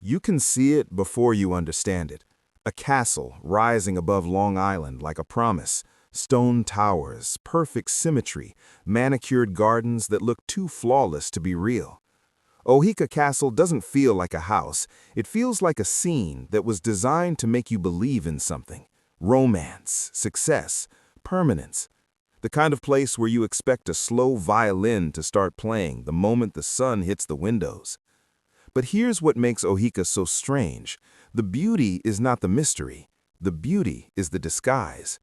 You can see it before you understand it. A castle rising above Long Island like a promise. Stone towers, perfect symmetry, manicured gardens that look too flawless to be real. Oheka Castle doesn't feel like a house. It feels like a scene that was designed to make you believe in something. Romance, success, permanence. The kind of place where you expect a slow violin to start playing the moment the sun hits the windows. But here's what makes Oheka so strange. The beauty is not the mystery. The beauty is the disguise.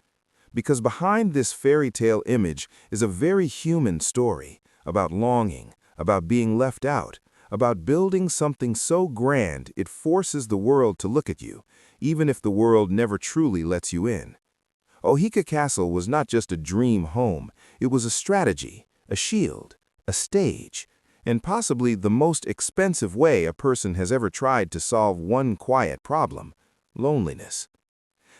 Because behind this fairy tale image is a very human story about longing, about being left out, about building something so grand it forces the world to look at you, even if the world never truly lets you in. Oheka Castle was not just a dream home, it was a strategy, a shield, a stage, and possibly the most expensive way a person has ever tried to solve one quiet problem: loneliness.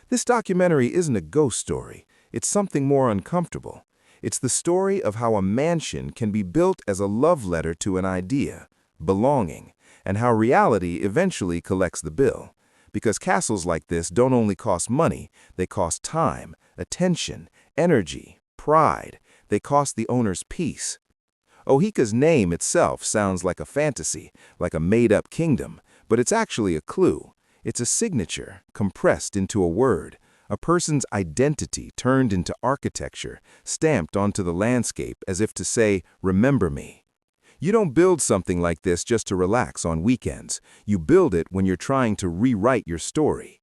This documentary isn't a ghost story, it's something more uncomfortable. It's the story of how a mansion can be built as a love letter to an idea, belonging, and how reality eventually collects the bill. Because castles like this don't only cost money, they cost time, attention, energy, pride. They cost the owner's peace. Oheka's name itself sounds like a fantasy, like a made-up kingdom, but it's actually a clue. It's a signature, compressed into a word, a person's identity turned into architecture, stamped onto the landscape as if to say, "Remember me." You don't build something like this just to relax on weekends. You build it when you're trying to rewrite your story.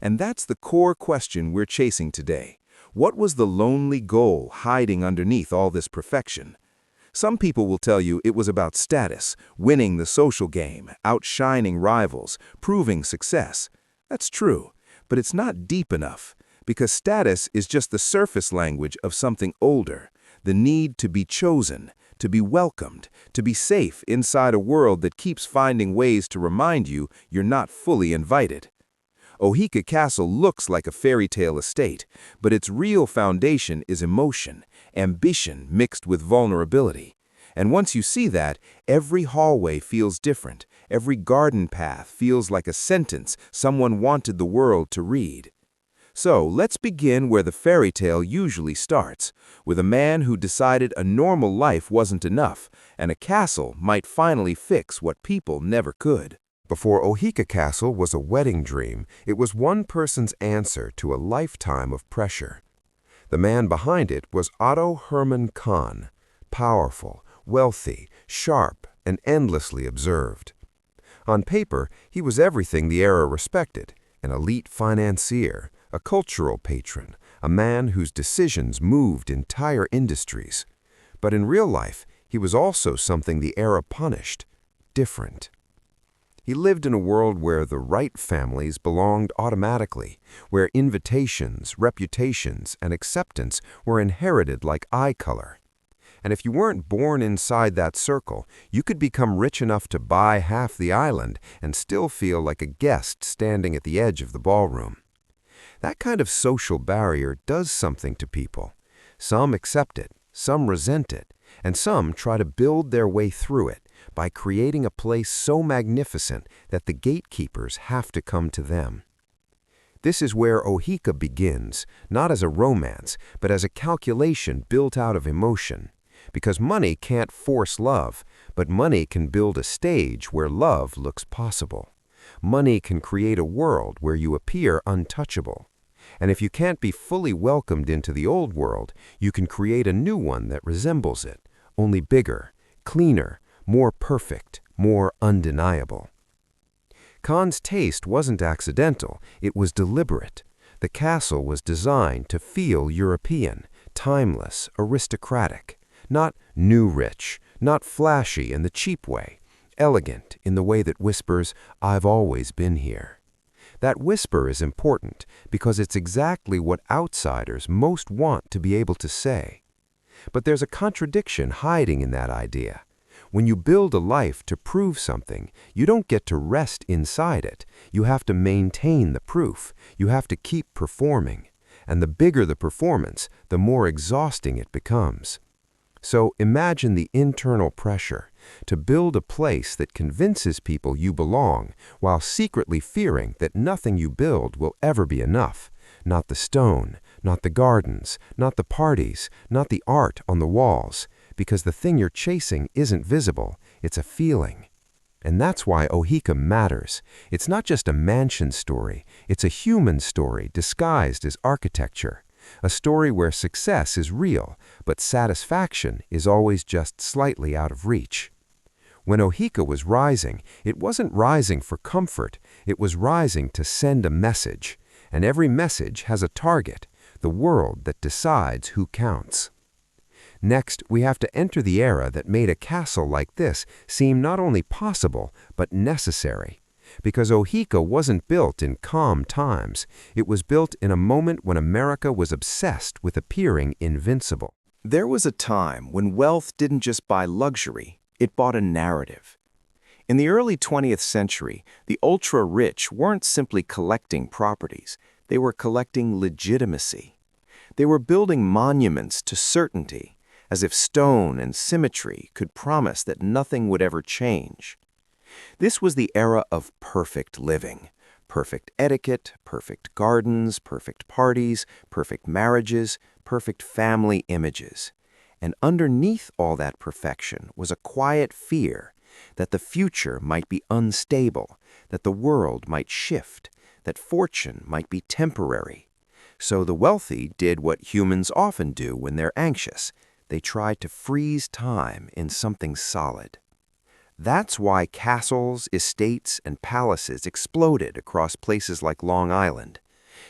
And that's the core question we're chasing today. What was the lonely goal hiding underneath all this perfection? Some people will tell you it was about status, winning the social game, outshining rivals, proving success. That's true, but it's not deep enough, because status is just the surface language of something older, the need to be chosen, to be welcomed, to be safe inside a world that keeps finding ways to remind you you're not fully invited. Oheka Castle looks like a fairy tale estate, but its real foundation is emotion, ambition mixed with vulnerability. And once you see that, every hallway feels different, every garden path feels like a sentence someone wanted the world to read. So let's begin where the fairy tale usually starts, with a man who decided a normal life wasn't enough, and a castle might finally fix what people never could. Before Oheka Castle was a wedding dream, it was one person's answer to a lifetime of pressure. The man behind it was Otto Hermann Kahn, powerful, wealthy, sharp, and endlessly observed. On paper, he was everything the era respected: an elite financier, a cultural patron, a man whose decisions moved entire industries. But in real life, he was also something the era punished: different. He lived in a world where the right families belonged automatically, where invitations, reputations, and acceptance were inherited like eye color. And if you weren't born inside that circle, you could become rich enough to buy half the island and still feel like a guest standing at the edge of the ballroom. That kind of social barrier does something to people. Some accept it, some resent it, and some try to build their way through it by creating a place so magnificent that the gatekeepers have to come to them. This is where Oheka begins, not as a romance, but as a calculation built out of emotion. Because money can't force love, but money can build a stage where love looks possible. Money can create a world where you appear untouchable. And if you can't be fully welcomed into the old world, you can create a new one that resembles it, only bigger, cleaner, more perfect, more undeniable. Kahn's taste wasn't accidental, it was deliberate. The castle was designed to feel European, timeless, aristocratic. Not new rich, not flashy in the cheap way, elegant in the way that whispers, "I've always been here." That whisper is important because it's exactly what outsiders most want to be able to say. But there's a contradiction hiding in that idea. When you build a life to prove something, you don't get to rest inside it. You have to maintain the proof. You have to keep performing. And the bigger the performance, the more exhausting it becomes. So imagine the internal pressure to build a place that convinces people you belong while secretly fearing that nothing you build will ever be enough. Not the stone, not the gardens, not the parties, not the art on the walls, because the thing you're chasing isn't visible, it's a feeling. And that's why Oheka matters. It's not just a mansion story, it's a human story disguised as architecture. A story where success is real, but satisfaction is always just slightly out of reach. When Oheka was rising, it wasn't rising for comfort, it was rising to send a message. And every message has a target, the world that decides who counts. Next, we have to enter the era that made a castle like this seem not only possible, but necessary. Because Oheka wasn't built in calm times, it was built in a moment when America was obsessed with appearing invincible. There was a time when wealth didn't just buy luxury, it bought a narrative. In the early 20th century, the ultra-rich weren't simply collecting properties, they were collecting legitimacy. They were building monuments to certainty, as if stone and symmetry could promise that nothing would ever change. This was the era of perfect living, perfect etiquette, perfect gardens, perfect parties, perfect marriages, perfect family images. And underneath all that perfection was a quiet fear that the future might be unstable, that the world might shift, that fortune might be temporary. So the wealthy did what humans often do when they're anxious. They tried to freeze time in something solid. That's why castles, estates, and palaces exploded across places like Long Island.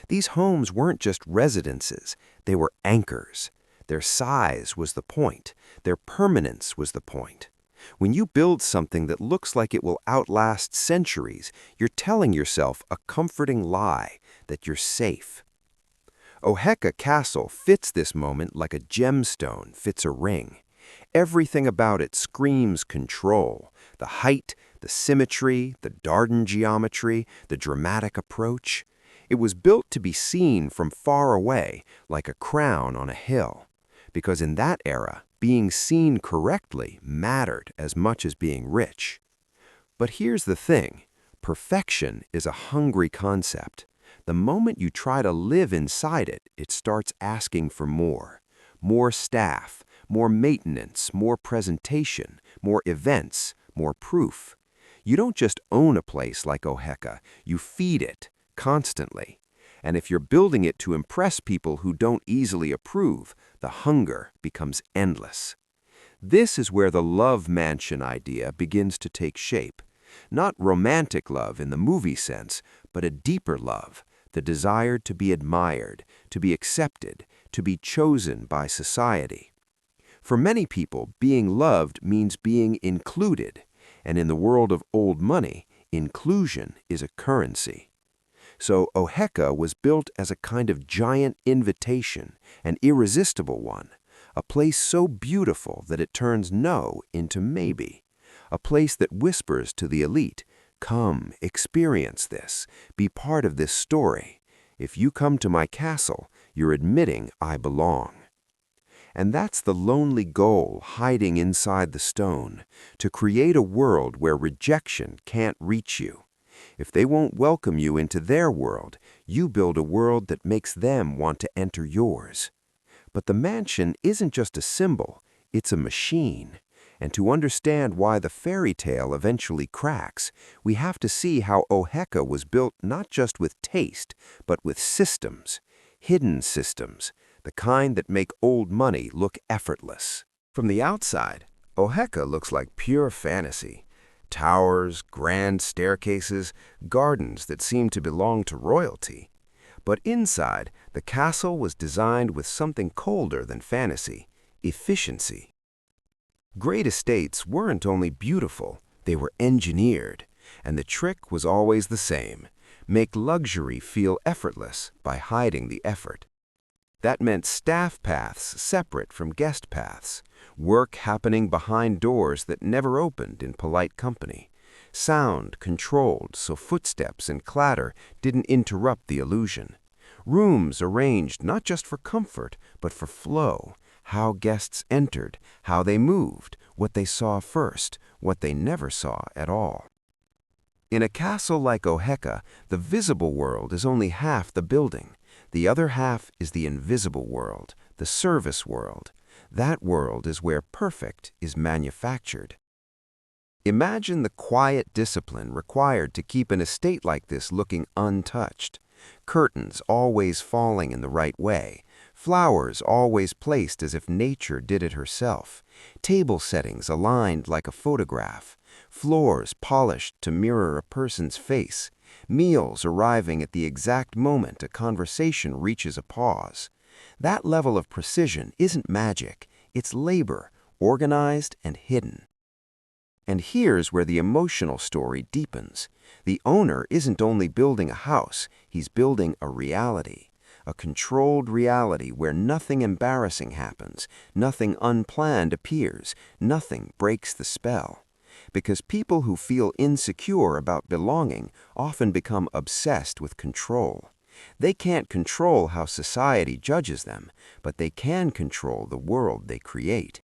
These homes weren't just residences, they were anchors. Their size was the point, their permanence was the point. When you build something that looks like it will outlast centuries, you're telling yourself a comforting lie that you're safe. Oheka Castle fits this moment like a gemstone fits a ring. Everything about it screams control. The height, the symmetry, the Dardan geometry, the dramatic approach. It was built to be seen from far away, like a crown on a hill. Because in that era, being seen correctly mattered as much as being rich. But here's the thing, perfection is a hungry concept. The moment you try to live inside it, it starts asking for more. More staff, more maintenance, more presentation, more events, more proof. You don't just own a place like Oheka, you feed it constantly. And if you're building it to impress people who don't easily approve, the hunger becomes endless. This is where the love mansion idea begins to take shape. Not romantic love in the movie sense, but a deeper love, the desire to be admired, to be accepted, to be chosen by society. For many people, being loved means being included, and in the world of old money, inclusion is a currency. So Oheka was built as a kind of giant invitation, an irresistible one, a place so beautiful that it turns no into maybe, a place that whispers to the elite, come, experience this, be part of this story. If you come to my castle, you're admitting I belong. And that's the lonely goal hiding inside the stone, to create a world where rejection can't reach you. If they won't welcome you into their world, you build a world that makes them want to enter yours. But the mansion isn't just a symbol, it's a machine. And to understand why the fairy tale eventually cracks, we have to see how Oheka was built not just with taste, but with systems, hidden systems, the kind that make old money look effortless. From the outside, Oheka looks like pure fantasy. Towers, grand staircases, gardens that seem to belong to royalty. But inside, the castle was designed with something colder than fantasy, efficiency. Great estates weren't only beautiful, they were engineered, and the trick was always the same, make luxury feel effortless by hiding the effort. That meant staff paths separate from guest paths, work happening behind doors that never opened in polite company, sound controlled so footsteps and clatter didn't interrupt the illusion, rooms arranged not just for comfort but for flow, how guests entered, how they moved, what they saw first, what they never saw at all. In a castle like Oheka, the visible world is only half the building. The other half is the invisible world, the service world. That world is where perfect is manufactured. Imagine the quiet discipline required to keep an estate like this looking untouched. Curtains always falling in the right way, flowers always placed as if nature did it herself, table settings aligned like a photograph, floors polished to mirror a person's face, meals arriving at the exact moment a conversation reaches a pause. That level of precision isn't magic, it's labor, organized and hidden. And here's where the emotional story deepens. The owner isn't only building a house, he's building a reality. A controlled reality where nothing embarrassing happens, nothing unplanned appears, nothing breaks the spell. Because people who feel insecure about belonging often become obsessed with control. They can't control how society judges them, but they can control the world they create.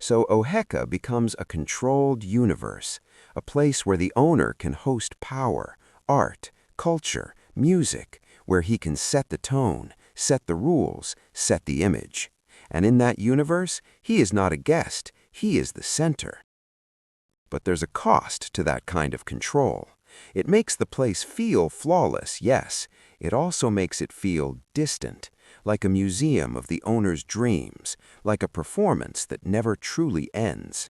So Oheka becomes a controlled universe, a place where the owner can host power, art, culture, music, where he can set the tone, set the rules, set the image. And in that universe, he is not a guest, he is the center. But there's a cost to that kind of control. It makes the place feel flawless, yes. It also makes it feel distant, like a museum of the owner's dreams, like a performance that never truly ends.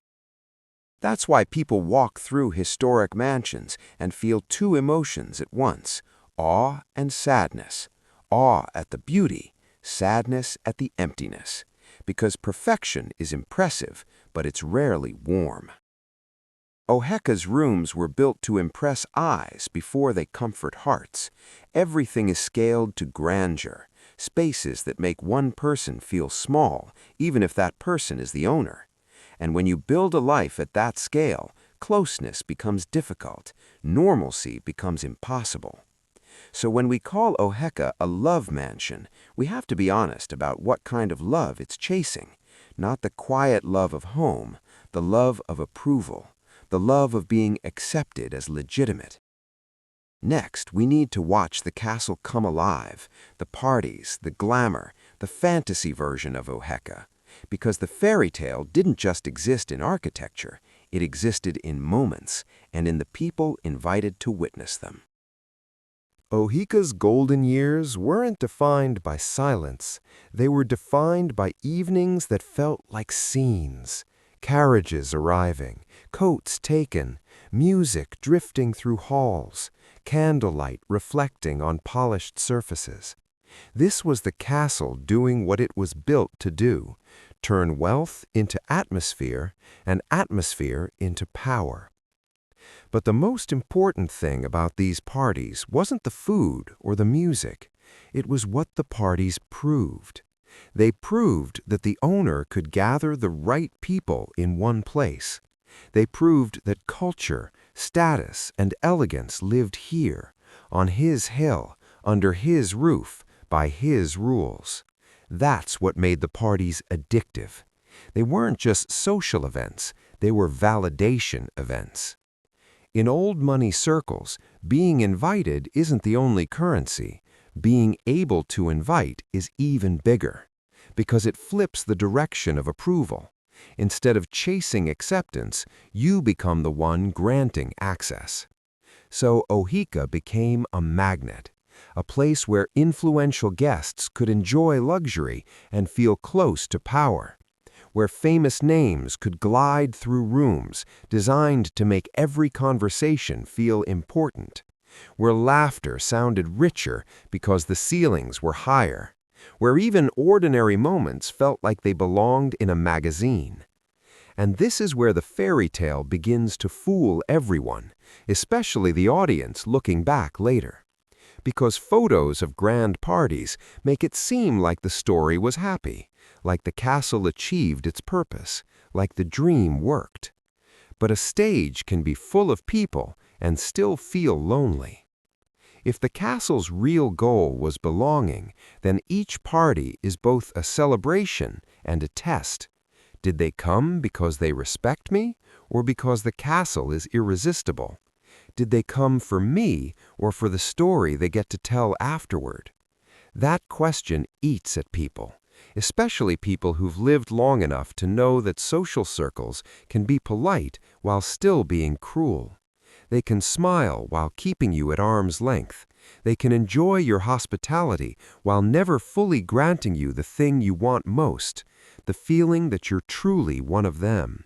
That's why people walk through historic mansions and feel two emotions at once, awe and sadness. Awe at the beauty, sadness at the emptiness. Because perfection is impressive, but it's rarely warm. Oheka's rooms were built to impress eyes before they comfort hearts. Everything is scaled to grandeur, spaces that make one person feel small, even if that person is the owner. And when you build a life at that scale, closeness becomes difficult, normalcy becomes impossible. So when we call Oheka a love mansion, we have to be honest about what kind of love it's chasing. Not the quiet love of home, the love of approval. The love of being accepted as legitimate. Next, we need to watch the castle come alive, the parties, the glamour, the fantasy version of Oheka. Because the fairy tale didn't just exist in architecture, it existed in moments and in the people invited to witness them. Oheka's golden years weren't defined by silence. They were defined by evenings that felt like scenes. Carriages arriving, coats taken, music drifting through halls, candlelight reflecting on polished surfaces. This was the castle doing what it was built to do, turn wealth into atmosphere and atmosphere into power. But the most important thing about these parties wasn't the food or the music. It was what the parties proved. They proved that the owner could gather the right people in one place. They proved that culture, status, and elegance lived here, on his hill, under his roof, by his rules. That's what made the parties addictive. They weren't just social events, they were validation events. In old money circles, being invited isn't the only currency. Being able to invite is even bigger, because it flips the direction of approval. Instead of chasing acceptance, you become the one granting access. So Oheka became a magnet, a place where influential guests could enjoy luxury and feel close to power, where famous names could glide through rooms designed to make every conversation feel important, where laughter sounded richer because the ceilings were higher, where even ordinary moments felt like they belonged in a magazine. And this is where the fairy tale begins to fool everyone, especially the audience looking back later. Because photos of grand parties make it seem like the story was happy, like the castle achieved its purpose, like the dream worked. But a stage can be full of people and still feel lonely. If the castle's real goal was belonging, then each party is both a celebration and a test. Did they come because they respect me, or because the castle is irresistible? Did they come for me, or for the story they get to tell afterward? That question eats at people, especially people who've lived long enough to know that social circles can be polite while still being cruel. They can smile while keeping you at arm's length. They can enjoy your hospitality while never fully granting you the thing you want most, the feeling that you're truly one of them.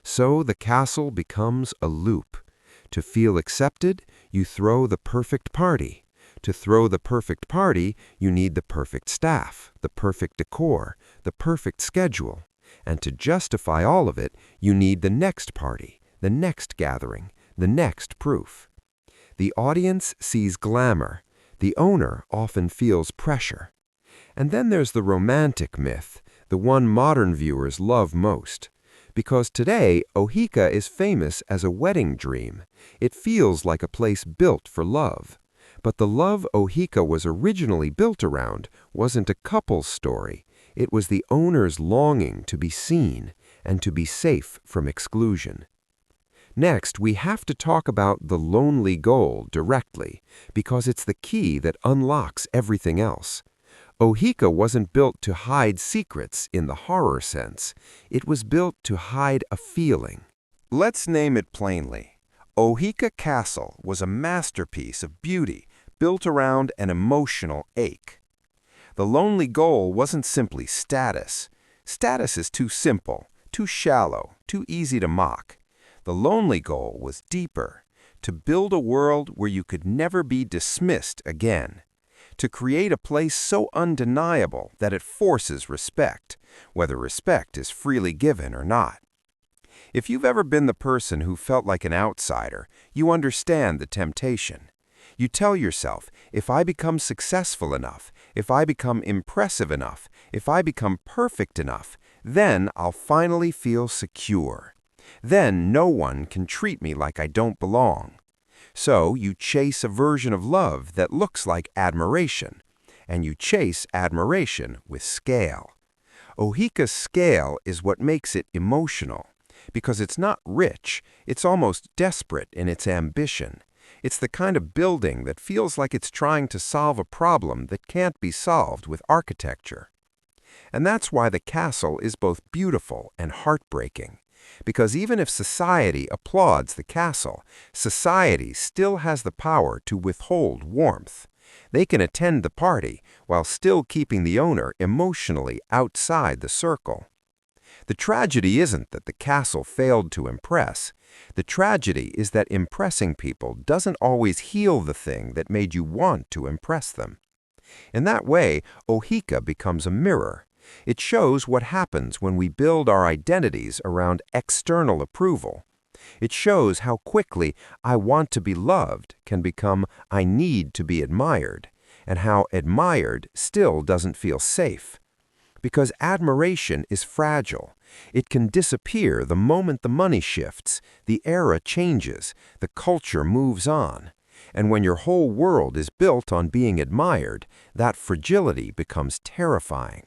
So the castle becomes a loop. To feel accepted, you throw the perfect party. To throw the perfect party, you need the perfect staff, the perfect decor, the perfect schedule. And to justify all of it, you need the next party, the next gathering, the next proof. The audience sees glamour. The owner often feels pressure. And then there's the romantic myth, the one modern viewers love most. Because today, Oheka is famous as a wedding dream. It feels like a place built for love. But the love Oheka was originally built around wasn't a couple's story. It was the owner's longing to be seen and to be safe from exclusion. Next, we have to talk about the lonely goal directly, because it's the key that unlocks everything else. Oheka wasn't built to hide secrets in the horror sense. It was built to hide a feeling. Let's name it plainly. Oheka Castle was a masterpiece of beauty built around an emotional ache. The lonely goal wasn't simply status. Status is too simple, too shallow, too easy to mock. The lonely goal was deeper, to build a world where you could never be dismissed again, to create a place so undeniable that it forces respect, whether respect is freely given or not. If you've ever been the person who felt like an outsider, you understand the temptation. You tell yourself, if I become successful enough, if I become impressive enough, if I become perfect enough, then I'll finally feel secure. Then no one can treat me like I don't belong. So you chase a version of love that looks like admiration, and you chase admiration with scale. Oheka's scale is what makes it emotional, because it's not rich, it's almost desperate in its ambition. It's the kind of building that feels like it's trying to solve a problem that can't be solved with architecture. And that's why the castle is both beautiful and heartbreaking. Because even if society applauds the castle, society still has the power to withhold warmth. They can attend the party while still keeping the owner emotionally outside the circle. The tragedy isn't that the castle failed to impress. The tragedy is that impressing people doesn't always heal the thing that made you want to impress them. In that way, Oheka becomes a mirror. It shows what happens when we build our identities around external approval. It shows how quickly I want to be loved can become I need to be admired, and how admired still doesn't feel safe. Because admiration is fragile. It can disappear the moment the money shifts, the era changes, the culture moves on. And when your whole world is built on being admired, that fragility becomes terrifying.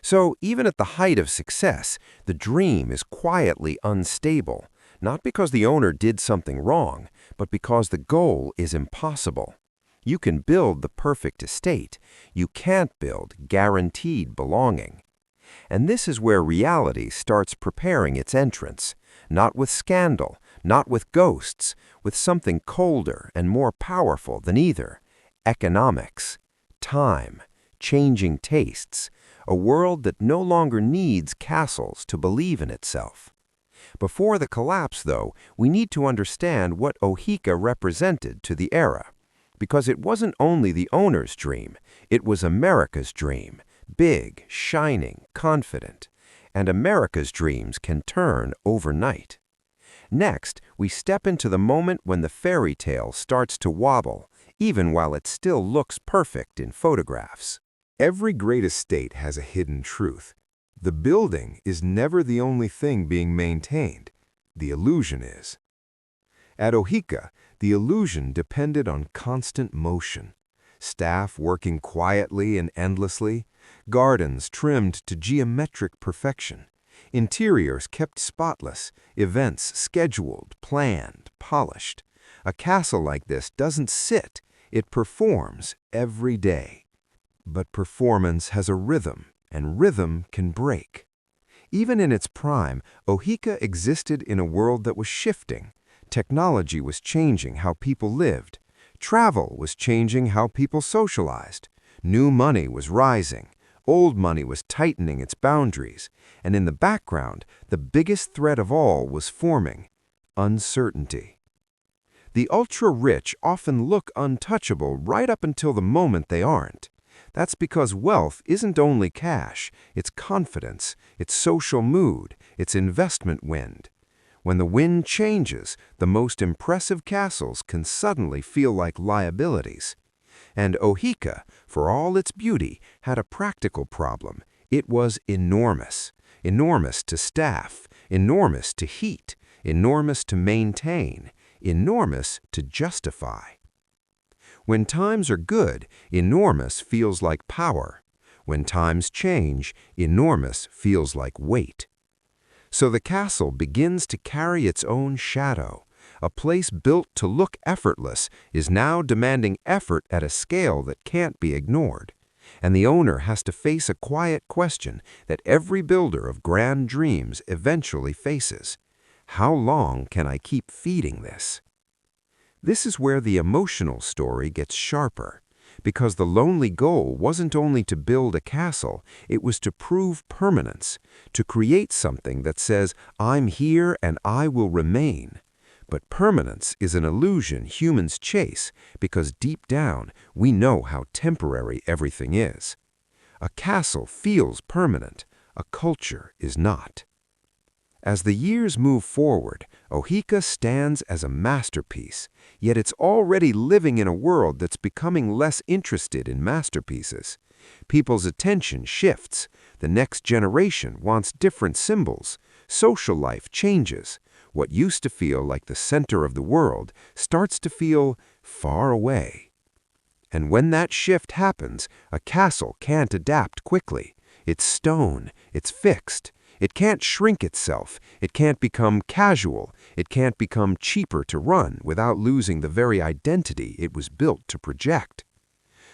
So even at the height of success, the dream is quietly unstable, not because the owner did something wrong, but because the goal is impossible. You can build the perfect estate. You can't build guaranteed belonging. And this is where reality starts preparing its entrance, not with scandal, not with ghosts, with something colder and more powerful than either: economics, time, changing tastes, a world that no longer needs castles to believe in itself. Before the collapse, though, we need to understand what Oheka represented to the era. Because it wasn't only the owner's dream, it was America's dream, big, shining, confident. And America's dreams can turn overnight. Next, we step into the moment when the fairy tale starts to wobble, even while it still looks perfect in photographs. Every great estate has a hidden truth. The building is never the only thing being maintained. The illusion is. At Oheka, The illusion depended on constant motion. Staff working quietly and endlessly, gardens trimmed to geometric perfection, interiors kept spotless, events scheduled, planned, polished. A castle like this doesn't sit, it performs every day. But performance has a rhythm, and rhythm can break. Even in its prime, Oheka existed in a world that was shifting. Technology was changing how people lived. Travel was changing how people socialized. New money was rising. Old money was tightening its boundaries. And in the background, the biggest threat of all was forming: uncertainty. The ultra-rich often look untouchable right up until the moment they aren't. That's because wealth isn't only cash, it's confidence, it's social mood, it's investment wind. When the wind changes, the most impressive castles can suddenly feel like liabilities. And Oheka, for all its beauty, had a practical problem. It was enormous. Enormous to staff, enormous to heat, enormous to maintain, enormous to justify. When times are good, enormous feels like power. When times change, enormous feels like weight. So the castle begins to carry its own shadow. A place built to look effortless is now demanding effort at a scale that can't be ignored. And the owner has to face a quiet question that every builder of grand dreams eventually faces. How long can I keep feeding this? This is where the emotional story gets sharper, because the lonely goal wasn't only to build a castle, it was to prove permanence, to create something that says, I'm here and I will remain. But permanence is an illusion humans chase, because deep down we know how temporary everything is. A castle feels permanent, a culture is not. As the years move forward, Oheka stands as a masterpiece, yet it's already living in a world that's becoming less interested in masterpieces. People's attention shifts. The next generation wants different symbols. Social life changes. What used to feel like the center of the world starts to feel far away. And when that shift happens, a castle can't adapt quickly. It's stone, it's fixed. It can't shrink itself, it can't become casual, it can't become cheaper to run without losing the very identity it was built to project.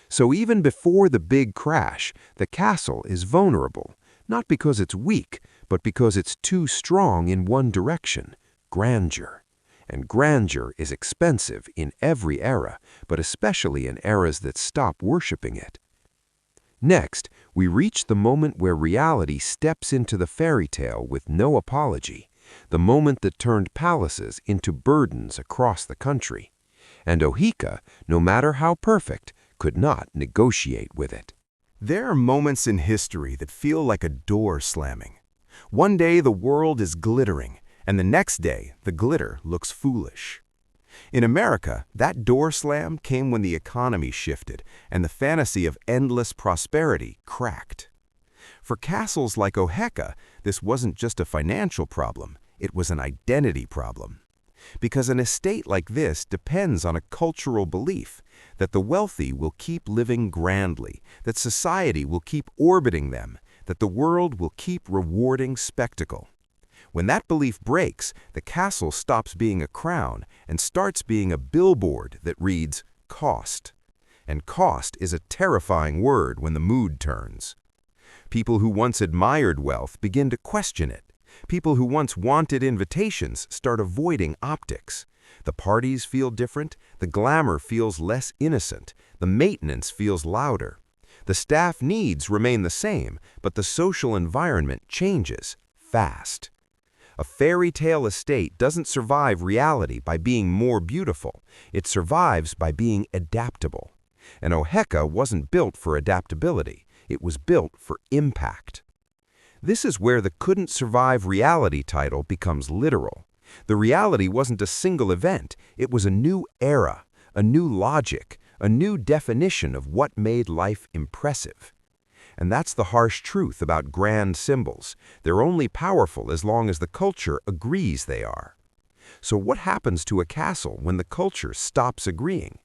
So even before the big crash, the castle is vulnerable, not because it's weak, but because it's too strong in one direction: grandeur. And grandeur is expensive in every era, but especially in eras that stop worshiping it. Next, we reach the moment where reality steps into the fairy tale with no apology, the moment that turned palaces into burdens across the country. And Oheka, no matter how perfect, could not negotiate with it. There are moments in history that feel like a door slamming. One day the world is glittering, and the next day the glitter looks foolish. In America, that door slam came when the economy shifted and the fantasy of endless prosperity cracked. For castles like Oheka, this wasn't just a financial problem, it was an identity problem. Because an estate like this depends on a cultural belief that the wealthy will keep living grandly, that society will keep orbiting them, that the world will keep rewarding spectacle. When that belief breaks, the castle stops being a crown and starts being a billboard that reads, cost. And cost is a terrifying word when the mood turns. People who once admired wealth begin to question it. People who once wanted invitations start avoiding optics. The parties feel different, the glamour feels less innocent, the maintenance feels louder. The staff needs remain the same, but the social environment changes fast. A fairy tale estate doesn't survive reality by being more beautiful. It survives by being adaptable. And Oheka wasn't built for adaptability. It was built for impact. This is where the couldn't survive reality title becomes literal. The reality wasn't a single event. It was a new era, a new logic, a new definition of what made life impressive. And that's the harsh truth about grand symbols. They're only powerful as long as the culture agrees they are. So what happens to a castle when the culture stops agreeing?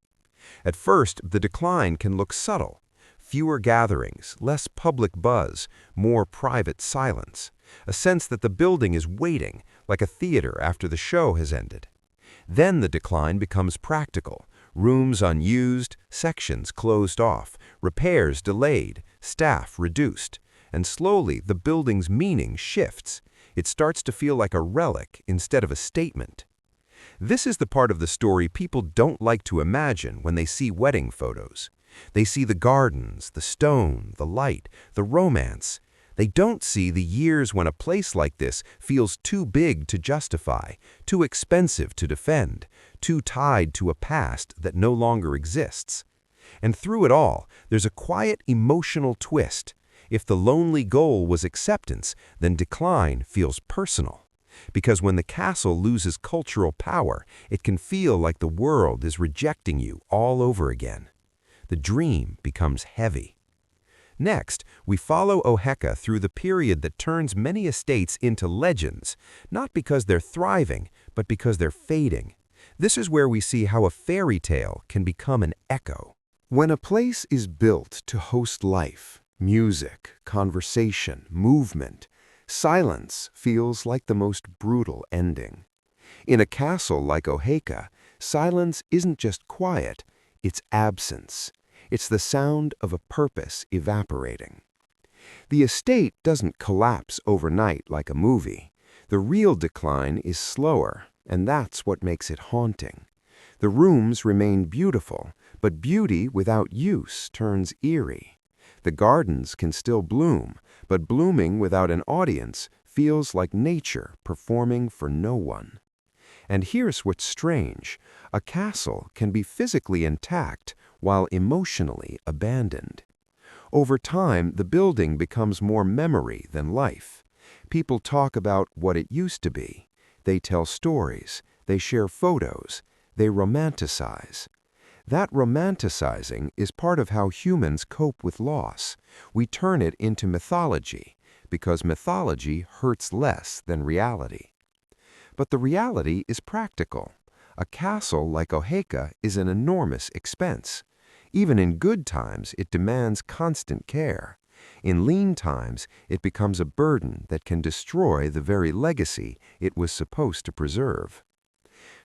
At first, the decline can look subtle. Fewer gatherings, less public buzz, more private silence. A sense that the building is waiting, like a theater after the show has ended. Then the decline becomes practical. Rooms unused, sections closed off, repairs delayed, staff reduced. And slowly the building's meaning shifts. It starts to feel like a relic instead of a statement. This is the part of the story people don't like to imagine when they see wedding photos. They see the gardens, the stone, the light, the romance. They don't see the years when a place like this feels too big to justify, too expensive to defend, too tied to a past that no longer exists. And through it all, there's a quiet emotional twist. If the lonely goal was acceptance, then decline feels personal. Because when the castle loses cultural power, it can feel like the world is rejecting you all over again. The dream becomes heavy. Next, we follow Oheka through the period that turns many estates into legends, not because they're thriving, but because they're fading. This is where we see how a fairy tale can become an echo. When a place is built to host life, music, conversation, movement, silence feels like the most brutal ending. In a castle like Oheka, silence isn't just quiet, it's absence. It's the sound of a purpose evaporating. The estate doesn't collapse overnight like a movie. The real decline is slower, and that's what makes it haunting. The rooms remain beautiful, but beauty without use turns eerie. The gardens can still bloom, but blooming without an audience feels like nature performing for no one. And here's what's strange. A castle can be physically intact while emotionally abandoned. Over time, the building becomes more memory than life. People talk about what it used to be. They tell stories. They share photos. They romanticize. That romanticizing is part of how humans cope with loss. We turn it into mythology, because mythology hurts less than reality. But the reality is practical. A castle like Oheka is an enormous expense. Even in good times, it demands constant care. In lean times, it becomes a burden that can destroy the very legacy it was supposed to preserve.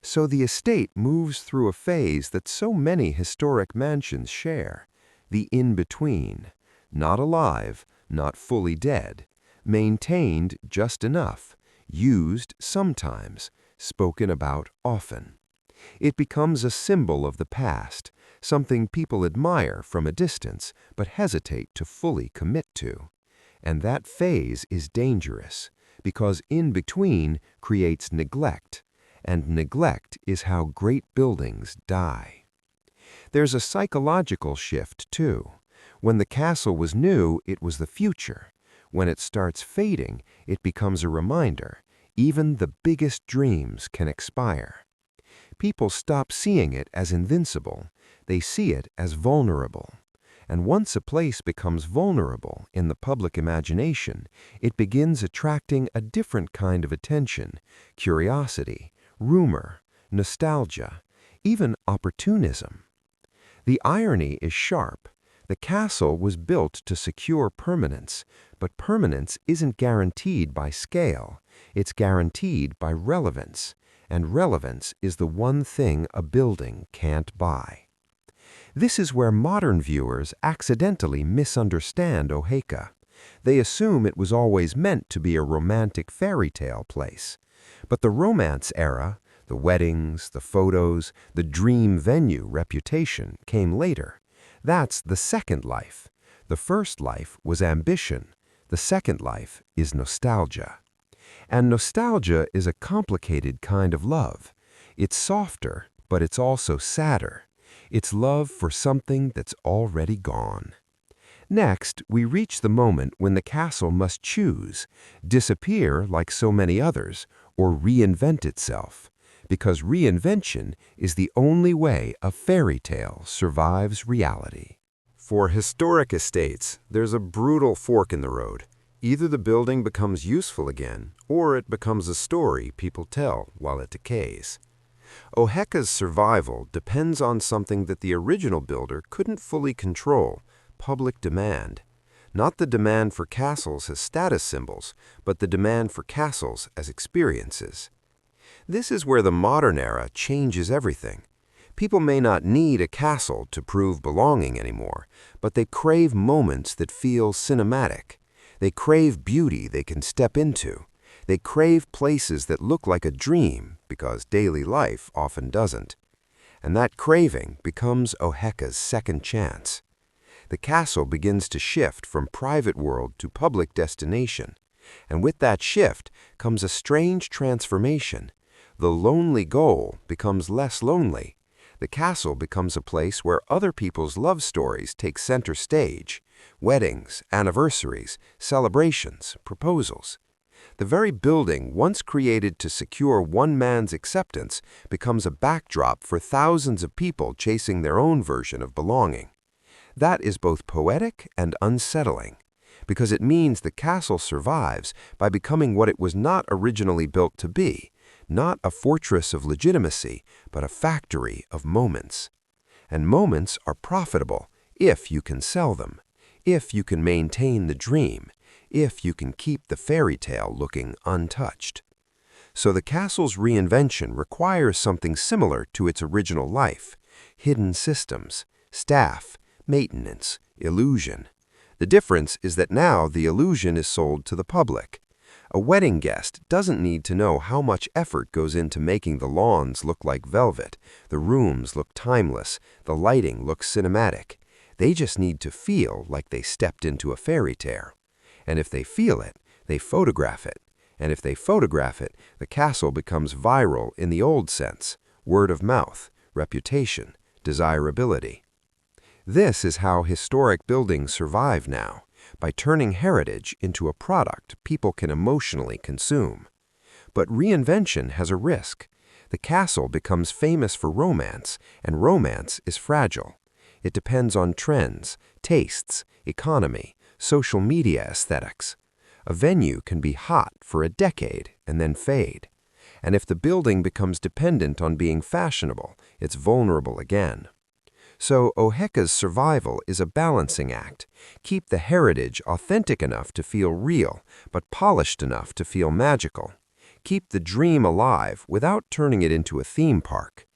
So the estate moves through a phase that so many historic mansions share, the in-between, not alive, not fully dead, maintained just enough, used sometimes, spoken about often. It becomes a symbol of the past, something people admire from a distance but hesitate to fully commit to. And that phase is dangerous, because in-between creates neglect, and neglect is how great buildings die. There's a psychological shift, too. When the castle was new, it was the future. When it starts fading, it becomes a reminder. Even the biggest dreams can expire. People stop seeing it as invincible. They see it as vulnerable. And once a place becomes vulnerable in the public imagination, it begins attracting a different kind of attention, curiosity, rumor, nostalgia, even opportunism. The irony is sharp. The castle was built to secure permanence, but permanence isn't guaranteed by scale. It's guaranteed by relevance, and relevance is the one thing a building can't buy. This is where modern viewers accidentally misunderstand Oheka. They assume it was always meant to be a romantic fairy tale place. But the Romance era, the weddings, the photos, the dream venue reputation came later. That's the second life. The first life was ambition. The second life is nostalgia. And nostalgia is a complicated kind of love. It's softer, but it's also sadder. It's love for something that's already gone. Next, we reach the moment when the castle must choose, disappear like so many others, or reinvent itself, because reinvention is the only way a fairy tale survives reality. For historic estates, there's a brutal fork in the road. Either the building becomes useful again, or it becomes a story people tell while it decays. Oheka's survival depends on something that the original builder couldn't fully control: public demand. Not the demand for castles as status symbols, but the demand for castles as experiences. This is where the modern era changes everything. People may not need a castle to prove belonging anymore, but they crave moments that feel cinematic. They crave beauty they can step into. They crave places that look like a dream, because daily life often doesn't. And that craving becomes Oheka's second chance. The castle begins to shift from private world to public destination. And with that shift comes a strange transformation. The lonely goal becomes less lonely. The castle becomes a place where other people's love stories take center stage: weddings, anniversaries, celebrations, proposals. The very building once created to secure one man's acceptance becomes a backdrop for thousands of people chasing their own version of belonging. That is both poetic and unsettling, because it means the castle survives by becoming what it was not originally built to be: not a fortress of legitimacy, but a factory of moments. And moments are profitable if you can sell them, if you can maintain the dream, if you can keep the fairy tale looking untouched. So the castle's reinvention requires something similar to its original life: hidden systems, staff, maintenance, illusion. The difference is that now the illusion is sold to the public. A wedding guest doesn't need to know how much effort goes into making the lawns look like velvet, the rooms look timeless, the lighting looks cinematic. They just need to feel like they stepped into a fairy tale. And if they feel it, they photograph it. And if they photograph it, the castle becomes viral in the old sense: word of mouth, reputation, desirability. This is how historic buildings survive now, by turning heritage into a product people can emotionally consume. But reinvention has a risk. The castle becomes famous for romance, and romance is fragile. It depends on trends, tastes, economy, social media aesthetics. A venue can be hot for a decade and then fade. And if the building becomes dependent on being fashionable, it's vulnerable again. So Oheka's survival is a balancing act. Keep the heritage authentic enough to feel real, but polished enough to feel magical. Keep the dream alive without turning it into a theme park.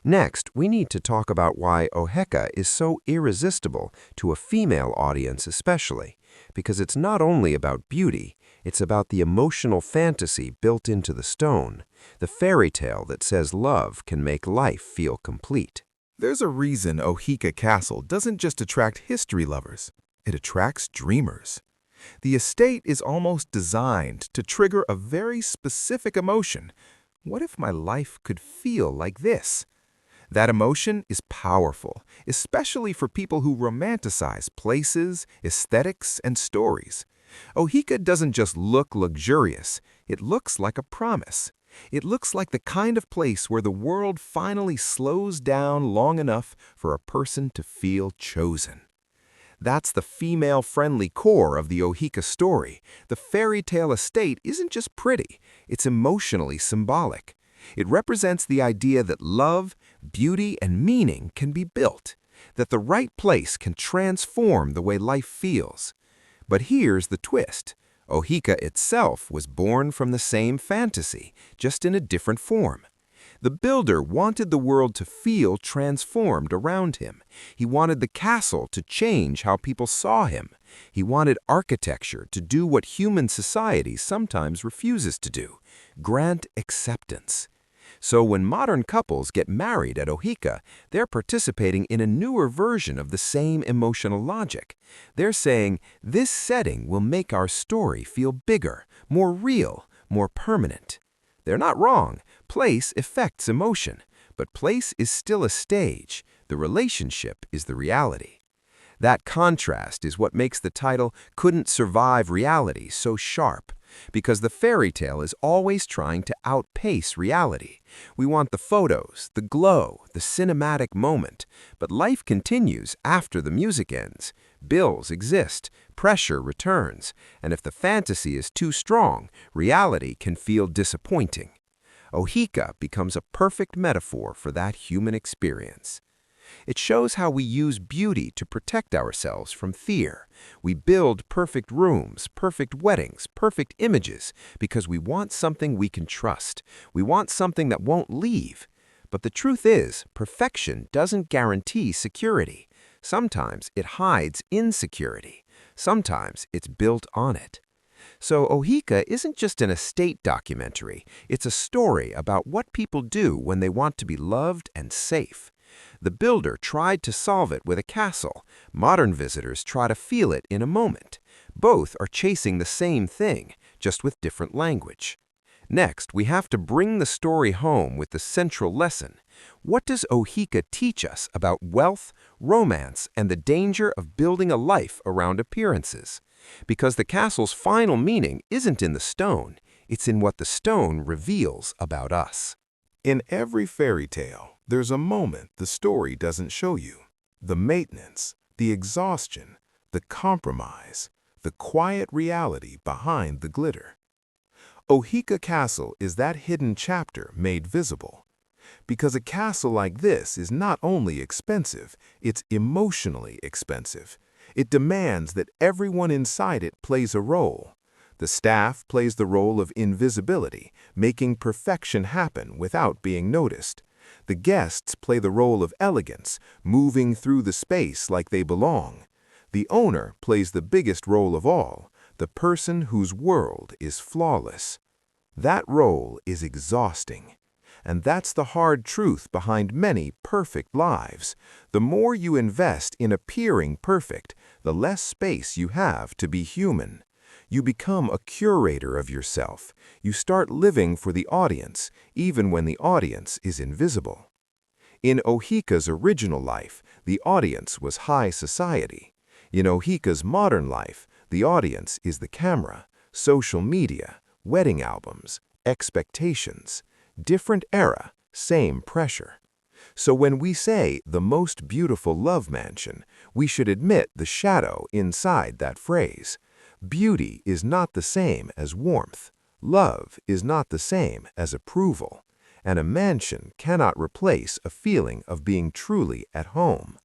Next, we need to talk about why Oheka is so irresistible to a female audience especially, because it's not only about beauty, it's about the emotional fantasy built into the stone, the fairy tale that says love can make life feel complete. There's a reason Oheka Castle doesn't just attract history lovers. It attracts dreamers. The estate is almost designed to trigger a very specific emotion. What if my life could feel like this? That emotion is powerful, especially for people who romanticize places, aesthetics, and stories. Oheka doesn't just look luxurious, it looks like a promise. It looks like the kind of place where the world finally slows down long enough for a person to feel chosen. That's the female-friendly core of the Oheka story. The fairy tale estate isn't just pretty, it's emotionally symbolic. It represents the idea that love, beauty, and meaning can be built, that the right place can transform the way life feels. But here's the twist. Oheka itself was born from the same fantasy, just in a different form. The builder wanted the world to feel transformed around him. He wanted the castle to change how people saw him. He wanted architecture to do what human society sometimes refuses to do: grant acceptance. So when modern couples get married at Oheka, they're participating in a newer version of the same emotional logic. They're saying, this setting will make our story feel bigger, more real, more permanent. They're not wrong. Place affects emotion, but place is still a stage. The relationship is the reality. That contrast is what makes the title "Couldn't Survive Reality" so sharp. because the fairy tale is always trying to outpace reality. We want the photos, the glow, the cinematic moment, but life continues after the music ends. Bills exist, pressure returns, and if the fantasy is too strong, reality can feel disappointing. Oheka becomes a perfect metaphor for that human experience. It shows how we use beauty to protect ourselves from fear. We build perfect rooms, perfect weddings, perfect images, because we want something we can trust. We want something that won't leave. But the truth is, perfection doesn't guarantee security. Sometimes it hides insecurity. Sometimes it's built on it. So Oheka isn't just an estate documentary. It's a story about what people do when they want to be loved and safe. The builder tried to solve it with a castle. Modern visitors try to feel it in a moment. Both are chasing the same thing, just with different language. Next, we have to bring the story home with the central lesson. What does Oheka teach us about wealth, romance, and the danger of building a life around appearances? Because the castle's final meaning isn't in the stone, it's in what the stone reveals about us. In every fairy tale, there's a moment the story doesn't show you. The maintenance, the exhaustion, the compromise, the quiet reality behind the glitter. Oheka Castle is that hidden chapter made visible. Because a castle like this is not only expensive, it's emotionally expensive. It demands that everyone inside it plays a role. The staff plays the role of invisibility, making perfection happen without being noticed. The guests play the role of elegance, moving through the space like they belong. The owner plays the biggest role of all, the person whose world is flawless. That role is exhausting. And that's the hard truth behind many perfect lives. The more you invest in appearing perfect, the less space you have to be human. You become a curator of yourself. You start living for the audience, even when the audience is invisible. In Oheka's original life, the audience was high society. In Oheka's modern life, the audience is the camera, social media, wedding albums, expectations. Different era, same pressure. So when we say the most beautiful love mansion, we should admit the shadow inside that phrase. Beauty is not the same as warmth. Love is not the same as approval. And a mansion cannot replace a feeling of being truly at home.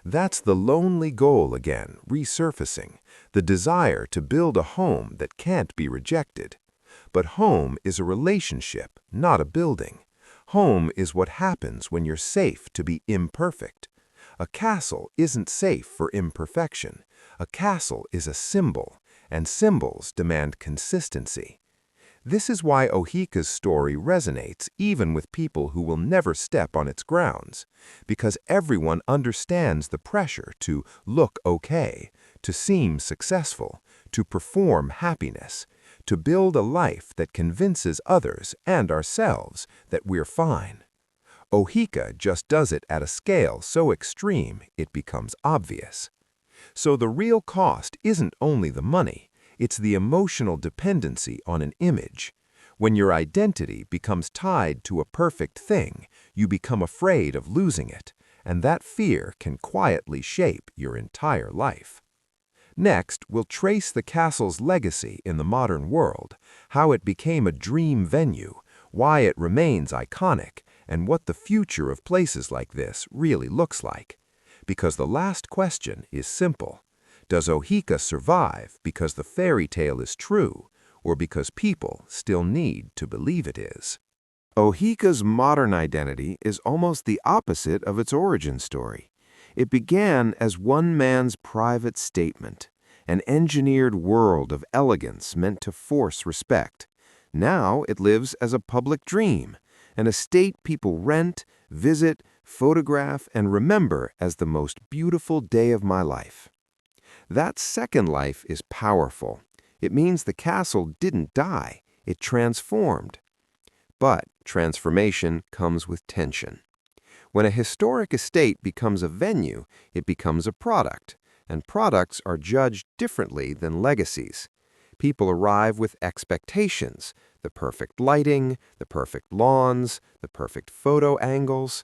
That's the lonely goal again, resurfacing, the desire to build a home that can't be rejected. But home is a relationship, not a building. Home is what happens when you're safe to be imperfect. A castle isn't safe for imperfection. A castle is a symbol, and symbols demand consistency. This is why Oheka's story resonates even with people who will never step on its grounds, because everyone understands the pressure to look okay, to seem successful, to perform happiness, to build a life that convinces others and ourselves that we're fine. Oheka just does it at a scale so extreme it becomes obvious. So the real cost isn't only the money, it's the emotional dependency on an image. When your identity becomes tied to a perfect thing, you become afraid of losing it, and that fear can quietly shape your entire life. Next, we'll trace the castle's legacy in the modern world, how it became a dream venue, why it remains iconic, and what the future of places like this really looks like. Because the last question is simple. Does Oheka survive because the fairy tale is true, or because people still need to believe it is? Oheka's modern identity is almost the opposite of its origin story. It began as one man's private statement, an engineered world of elegance meant to force respect. Now it lives as a public dream, an estate people rent, visit, photograph, and remember as the most beautiful day of my life. That second life is powerful. It means the castle didn't die, it transformed. But transformation comes with tension. When a historic estate becomes a venue, it becomes a product, and products are judged differently than legacies. People arrive with expectations, the perfect lighting, the perfect lawns, the perfect photo angles.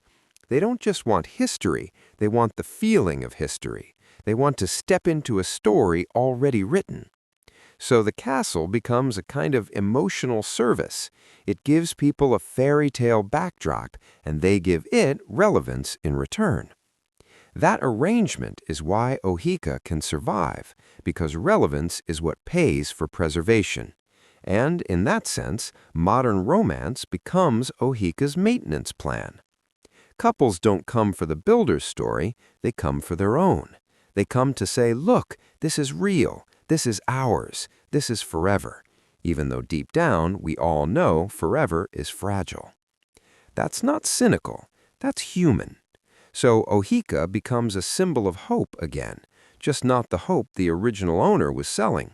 They don't just want history, they want the feeling of history. They want to step into a story already written. So the castle becomes a kind of emotional service. It gives people a fairy tale backdrop, and they give it relevance in return. That arrangement is why Oheka can survive, because relevance is what pays for preservation. And in that sense, modern romance becomes Oheka's maintenance plan. Couples don't come for the builder's story, they come for their own. They come to say, look, this is real, this is ours, this is forever, even though deep down we all know forever is fragile. That's not cynical, that's human. So Oheka becomes a symbol of hope again, just not the hope the original owner was selling.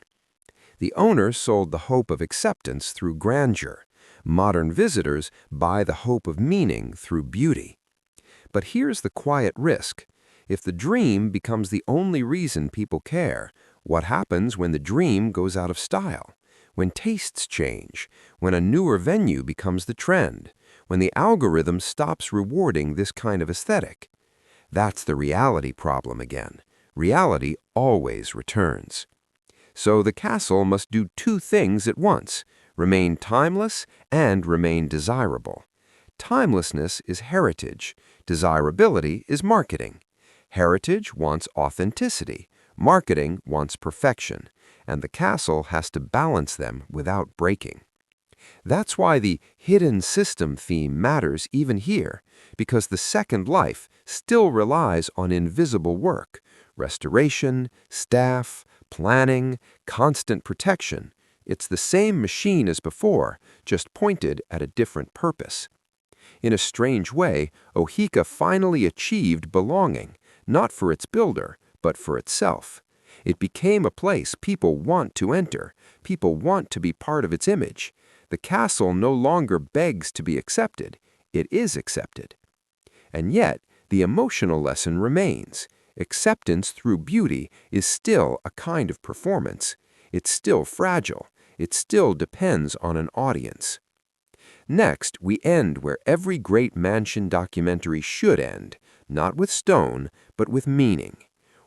The owner sold the hope of acceptance through grandeur. Modern visitors buy the hope of meaning through beauty. But here's the quiet risk. If the dream becomes the only reason people care, what happens when the dream goes out of style? When tastes change? When a newer venue becomes the trend? When the algorithm stops rewarding this kind of aesthetic? That's the reality problem again. Reality always returns. So the castle must do two things at once: remain timeless and remain desirable. Timelessness is heritage. Desirability is marketing. Heritage wants authenticity. Marketing wants perfection. And the castle has to balance them without breaking. That's why the hidden system theme matters even here, because the second life still relies on invisible work: restoration, staff, planning, constant protection. It's the same machine as before, just pointed at a different purpose. In a strange way, Oheka finally achieved belonging, not for its builder, but for itself. It became a place people want to enter. People want to be part of its image. The castle no longer begs to be accepted. It is accepted. And yet, the emotional lesson remains. Acceptance through beauty is still a kind of performance. It's still fragile. It still depends on an audience. Next, we end where every great mansion documentary should end, not with stone, but with meaning.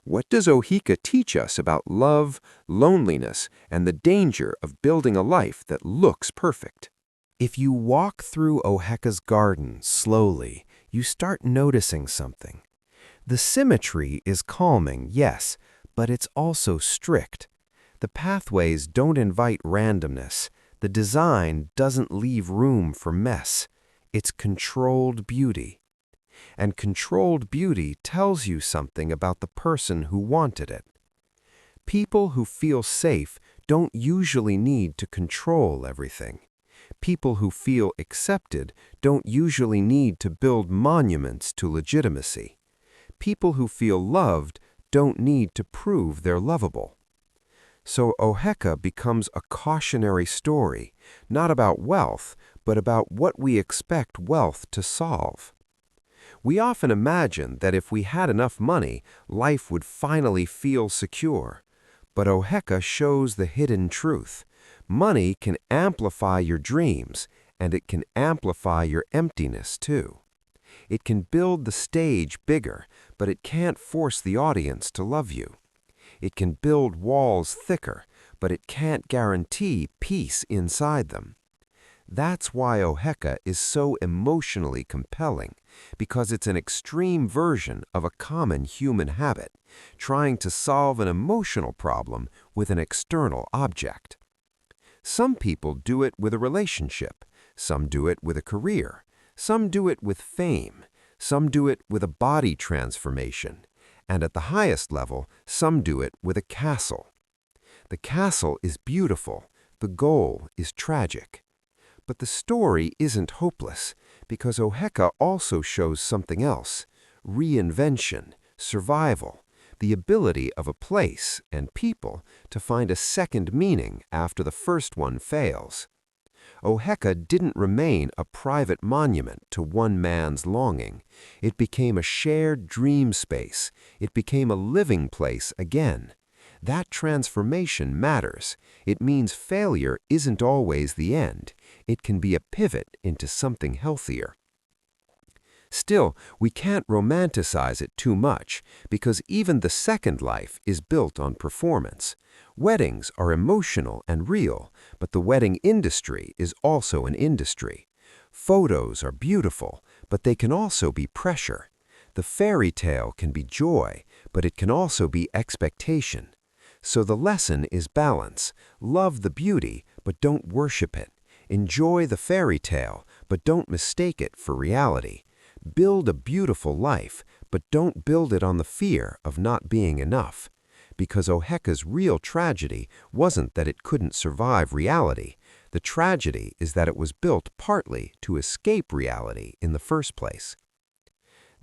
What does Oheka teach us about love, loneliness, and the danger of building a life that looks perfect? If you walk through Oheka's garden slowly, you start noticing something. The symmetry is calming, yes, but it's also strict. The pathways don't invite randomness. The design doesn't leave room for mess. It's controlled beauty. And controlled beauty tells you something about the person who wanted it. People who feel safe don't usually need to control everything. People who feel accepted don't usually need to build monuments to legitimacy. People who feel loved don't need to prove they're lovable. So Oheka becomes a cautionary story, not about wealth, but about what we expect wealth to solve. We often imagine that if we had enough money, life would finally feel secure. But Oheka shows the hidden truth. Money can amplify your dreams, and it can amplify your emptiness too. It can build the stage bigger, but it can't force the audience to love you. It can build walls thicker, but it can't guarantee peace inside them. That's why Oheka is so emotionally compelling, because it's an extreme version of a common human habit, trying to solve an emotional problem with an external object. Some people do it with a relationship, some do it with a career, some do it with fame, some do it with a body transformation, and at the highest level, some do it with a castle. The castle is beautiful, the goal is tragic. But the story isn't hopeless, because Oheka also shows something else: reinvention, survival, the ability of a place and people to find a second meaning after the first one fails. Oheka didn't remain a private monument to one man's longing. It became a shared dream space. It became a living place again. That transformation matters. It means failure isn't always the end. It can be a pivot into something healthier. Still, we can't romanticize it too much, because even the second life is built on performance. Weddings are emotional and real, but the wedding industry is also an industry. Photos are beautiful, but they can also be pressure. The fairy tale can be joy, but it can also be expectation. So the lesson is balance. Love the beauty, but don't worship it. Enjoy the fairy tale, but don't mistake it for reality. Build a beautiful life, but don't build it on the fear of not being enough. Because Oheka's real tragedy wasn't that it couldn't survive reality. The tragedy is that it was built partly to escape reality in the first place.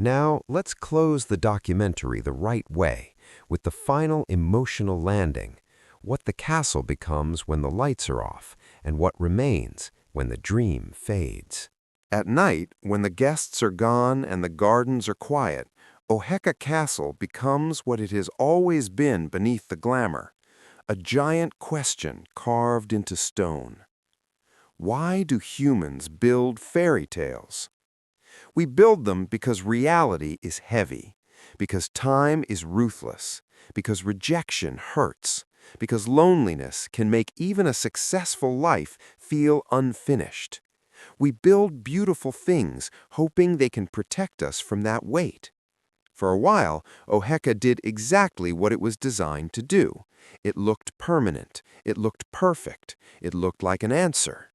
Now, let's close the documentary the right way, with the final emotional landing, what the castle becomes when the lights are off, and what remains when the dream fades. At night, when the guests are gone and the gardens are quiet, Oheka Castle becomes what it has always been beneath the glamour, a giant question carved into stone. Why do humans build fairy tales? We build them because reality is heavy, because time is ruthless, because rejection hurts, because loneliness can make even a successful life feel unfinished. We build beautiful things, hoping they can protect us from that weight. For a while, Oheka did exactly what it was designed to do. It looked permanent, it looked perfect, it looked like an answer.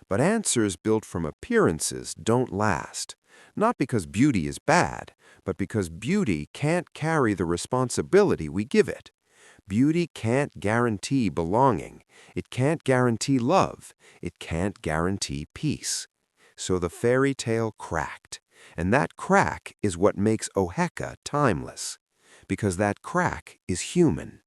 But answers built from appearances don't last. Not because beauty is bad, but because beauty can't carry the responsibility we give it. Beauty can't guarantee belonging. It can't guarantee love. It can't guarantee peace. So the fairy tale cracked. And that crack is what makes Oheka timeless. Because that crack is human.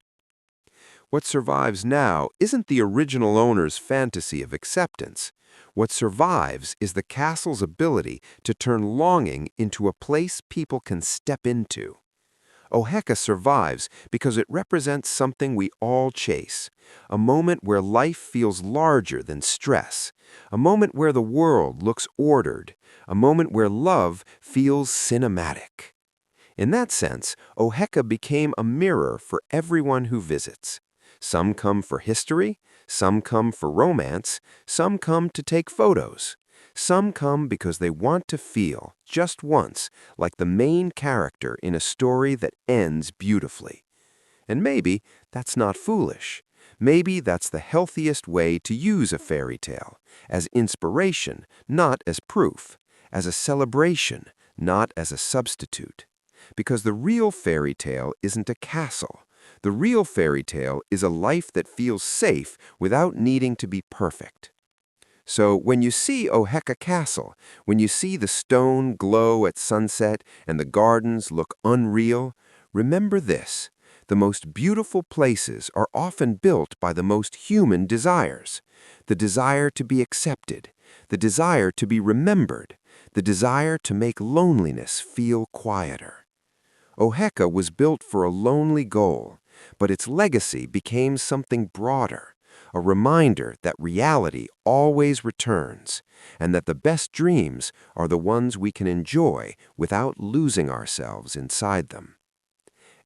What survives now isn't the original owner's fantasy of acceptance. What survives is the castle's ability to turn longing into a place people can step into. Oheka survives because it represents something we all chase, a moment where life feels larger than stress, a moment where the world looks ordered, a moment where love feels cinematic. In that sense, Oheka became a mirror for everyone who visits. Some come for history, some come for romance, some come to take photos. Some come because they want to feel, just once, like the main character in a story that ends beautifully. And maybe that's not foolish. Maybe that's the healthiest way to use a fairy tale, as inspiration, not as proof, as a celebration, not as a substitute. Because the real fairy tale isn't a castle. The real fairy tale is a life that feels safe without needing to be perfect. So when you see Oheka Castle, when you see the stone glow at sunset and the gardens look unreal, remember this: the most beautiful places are often built by the most human desires. The desire to be accepted, the desire to be remembered, the desire to make loneliness feel quieter. Oheka was built for a lonely goal, but its legacy became something broader, a reminder that reality always returns, and that the best dreams are the ones we can enjoy without losing ourselves inside them.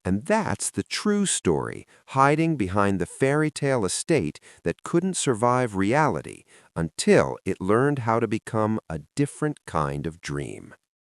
And that's the true story hiding behind the fairy tale estate that couldn't survive reality until it learned how to become a different kind of dream.